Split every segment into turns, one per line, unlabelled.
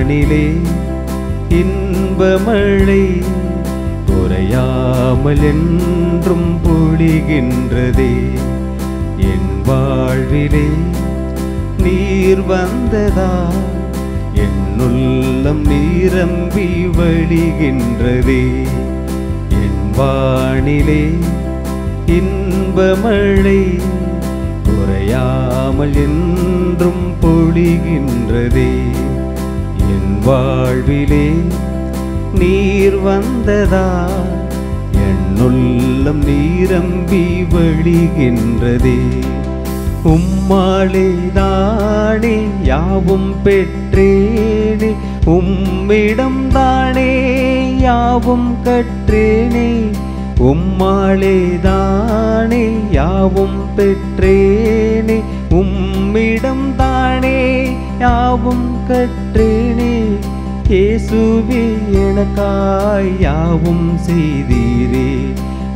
வானிலே இன்பமழை குறையாமல் என்றும் பொழிகின்றதே. என் வாழ்விலே நீர் வந்ததா என்னுள்ளம் நீரம்பி வழிகின்றதே. என் வானிலே இன்பமழை குறையாமல் என்றும் பொழிகின்றதே. என் வாழ்விலே நீர் வந்ததா என்னுள்ளம் நீரம்பி வழிகின்றதே. உம்மாலே தானே யாவும் பெற்றேனே, உம்மிடம் தானே யாவும் கற்றேனே. உம்மாலே தானே யாவும் பெற்றேனே, உம்மிடம் தானே யாவும் கற்றேனே. இயேசுவே எனக்காய் யாவும் செய்தீரே,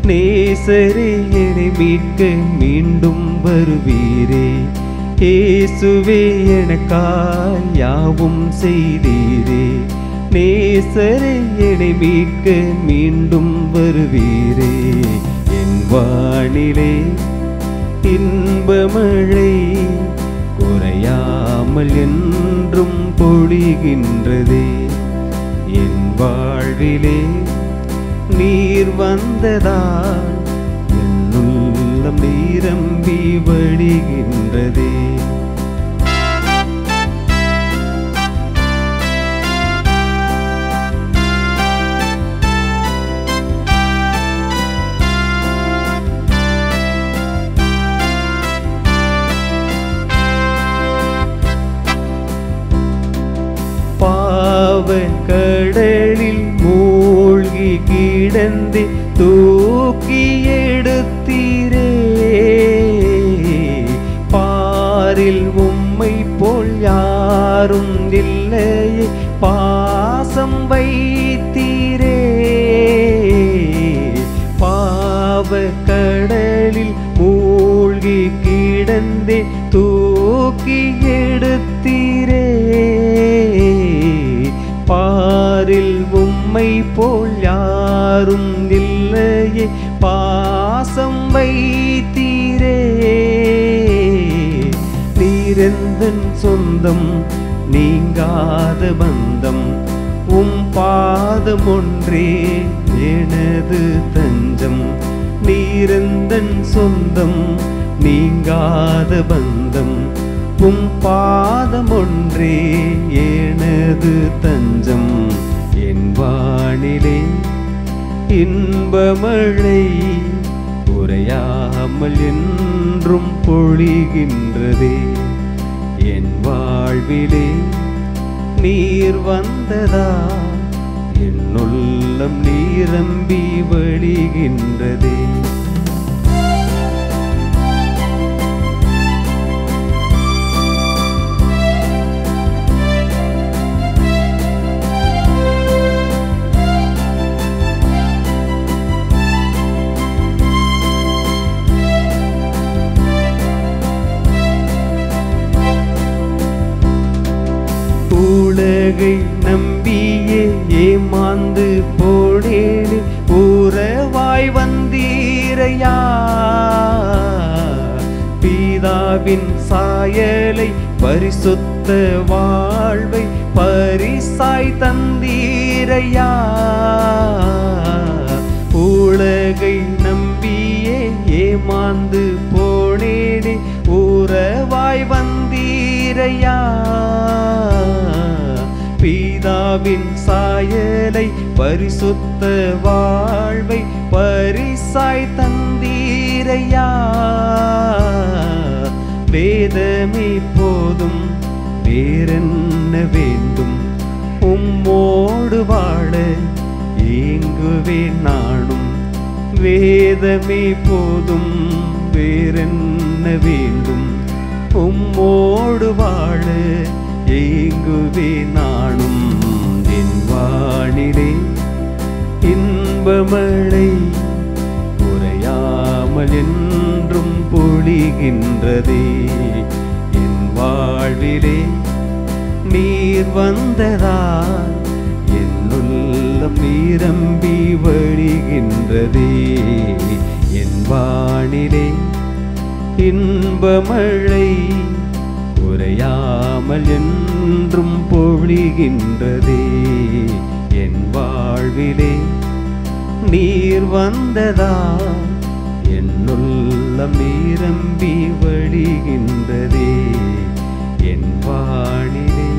நேசரே என்னை மீட்க மீண்டும் வருவீரே. இயேசுவே எனக்காய் யாவும் செய்தீரே, நேசரே என்னை மீட்க மீண்டும் வருவீரே. என் வானிலே இன்பமழை குறையாமல் என்றும் பொழிகின்றதே. என் வாழ்விலே நீர் வந்ததா என்னுள்ளம் நீரம்பி வழிகின்றதே. பாவ கடலில் மூழ்கி கிடந்து தூக்கி எடுத்தீரே. பாரில் உம்மை போல் யாரும் இல்லையே, பாசம் வைத்தீரே. பாவ கடலில் மூழ்கி கிடந்து தூக்கி எடுத்தீரே. பாரில் உம்மை போல் யாரும் இல்லையே, பாசம் வைத்தீரே. நீரெந்தன் சொந்தம் நீங்காத பந்தம், உம் பாதம் ஒன்றே எனது தஞ்சம். நீரெந்தன் சொந்தம் நீங்காத பந்தம், உம் பாதம் ஒன்றே எனது தஞ்சம். என் வானிலே இன்பமழை குறையாமல் என்றும் பொழிகின்றதே. என் வாழ்விலே நீர் வந்ததா என்னுள்ளம் நீரம்பி வழிகின்றதே. உலகை நம்பியே ஏமாந்து போனேனே, உறவாய் வந்தீரையா. பிதாவின் சாயலை பரிசுத்த வாழ்வை பரிசாய் தந்தீரையா. உலகை நம்பியே ஏமாந்து போனேனே, உறவாய் வந்தீரையா. பிதாவின் சாயலை பரிசுத்த வாழ்வை பரிசாய் தந்தீரையா. வேதமே போதும் வேறென்ன வேண்டும், உம்மோடு வாழ ஏங்குவேன் நானும். வேதமே போதும் வேறென்ன வேண்டும், உம்மோடு வாழ ஏங்குவேன் நானும். என் வானிலே இன்பமழை குறையாமல் என்றும் பொழிகின்றதே. என் வாழ்விலே நீர் நீர் வந்ததால் என்னுள்ளம் நிரம்பி வழிகின்றதே. என் வானிலே இன்பமழை குறையாமல் என்றும் பொழிகின்றதே. என் வாழ்விலே நீர் வந்ததால் என்னுள்ளம் நிரம்பி வழிகின்றதே. என் வானிலே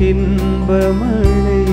இன்பமழை